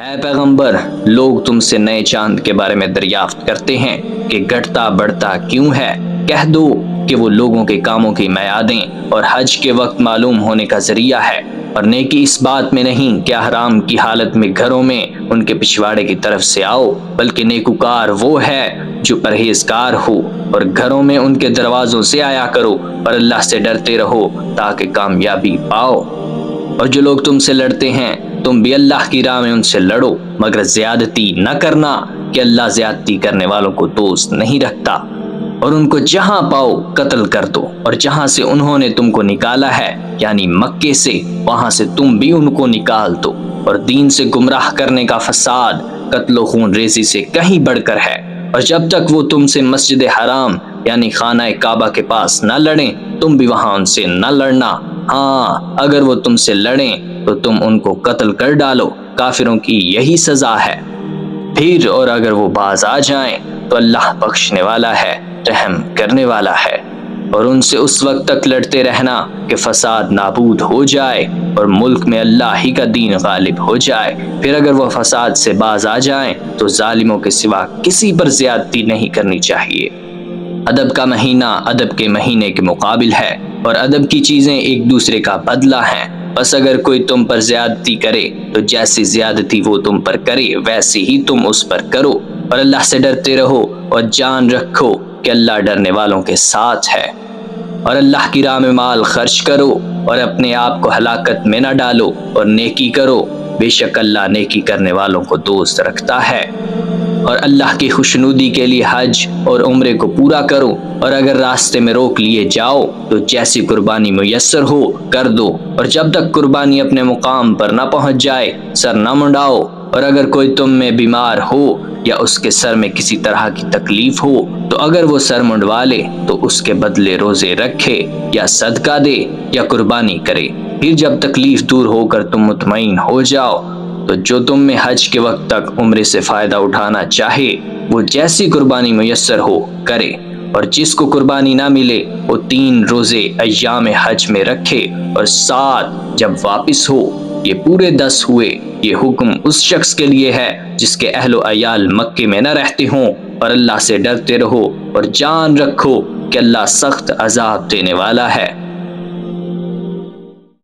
اے پیغمبر، لوگ تم سے نئے چاند کے بارے میں دریافت کرتے ہیں کہ گھٹتا بڑھتا کیوں ہے۔ کہہ دو کہ وہ لوگوں کے کاموں کی میعادیں اور حج کے وقت معلوم ہونے کا ذریعہ ہے، اور نیکی اس بات میں نہیں کہ حرام کی حالت میں گھروں میں ان کے پچھواڑے کی طرف سے آؤ، بلکہ نیکوکار وہ ہے جو پرہیزگار ہو، اور گھروں میں ان کے دروازوں سے آیا کرو، اور اللہ سے ڈرتے رہو تاکہ کامیابی پاؤ۔ اور جو لوگ تم سے لڑتے ہیں تم بھی اللہ کی راہ میں ان سے لڑو، مگر زیادتی نہ کرنا کہ اللہ زیادتی کرنے والوں کو دوست نہیں رکھتا۔ اور ان کو جہاں پاؤ قتل کر دو، اور جہاں سے انہوں نے تم کو نکالا ہے یعنی مکے سے، وہاں سے تم بھی ان کو نکال دو۔ اور دین سے گمراہ کرنے کا فساد قتل و خون ریزی سے کہیں بڑھ کر ہے۔ اور جب تک وہ تم سے مسجد حرام یعنی خانہ کعبہ کے پاس نہ لڑیں تم بھی وہاں ان سے نہ لڑنا۔ ہاں، اگر وہ تم سے لڑیں تو تم ان کو قتل کر ڈالو، کافروں کی یہی سزا ہے۔ پھر اور اگر وہ باز آ جائیں تو اللہ بخشنے والا ہے، رحم کرنے والا ہے۔ اور ان سے اس وقت تک لڑتے رہنا کہ فساد نابود ہو جائے اور ملک میں اللہ ہی کا دین غالب ہو جائے۔ پھر اگر وہ فساد سے باز آ جائیں تو ظالموں کے سوا کسی پر زیادتی نہیں کرنی چاہیے۔ ادب کا مہینہ ادب کے مہینے کے مقابل ہے، اور ادب کی چیزیں ایک دوسرے کا بدلہ ہیں۔ بس اگر کوئی تم پر زیادتی کرے تو جیسی زیادتی وہ تم پر کرے ویسی ہی تم اس پر کرو، اور اللہ سے ڈرتے رہو اور جان رکھو کہ اللہ ڈرنے والوں کے ساتھ ہے۔ اور اللہ کی راہ میں مال خرچ کرو اور اپنے آپ کو ہلاکت میں نہ ڈالو، اور نیکی کرو، بے شک اللہ نیکی کرنے والوں کو دوست رکھتا ہے۔ اور اللہ کی خوشنودی کے لیے حج اور عمرے کو پورا کرو، اور اگر راستے میں روک لیے جاؤ تو جیسی قربانی میسر ہو کر دو، اور جب تک قربانی اپنے مقام پر نہ پہنچ جائے سر نہ منڈاؤ۔ اور اگر کوئی تم میں بیمار ہو یا اس کے سر میں کسی طرح کی تکلیف ہو تو اگر وہ سر منڈوا لے تو اس کے بدلے روزے رکھے یا صدقہ دے یا قربانی کرے۔ پھر جب تکلیف دور ہو کر تم مطمئن ہو جاؤ تو جو تم میں حج کے وقت تک عمرے سے فائدہ اٹھانا چاہے وہ جیسی قربانی میسر ہو کرے، اور جس کو قربانی نہ ملے وہ 3 روزے ایام حج میں رکھے، اور 7 جب واپس ہو۔ یہ پورے 10 ہوئے۔ یہ حکم اس شخص کے لیے ہے جس کے اہل و عیال مکے میں نہ رہتے ہوں۔ اور اللہ سے ڈرتے رہو اور جان رکھو کہ اللہ سخت عذاب دینے والا ہے۔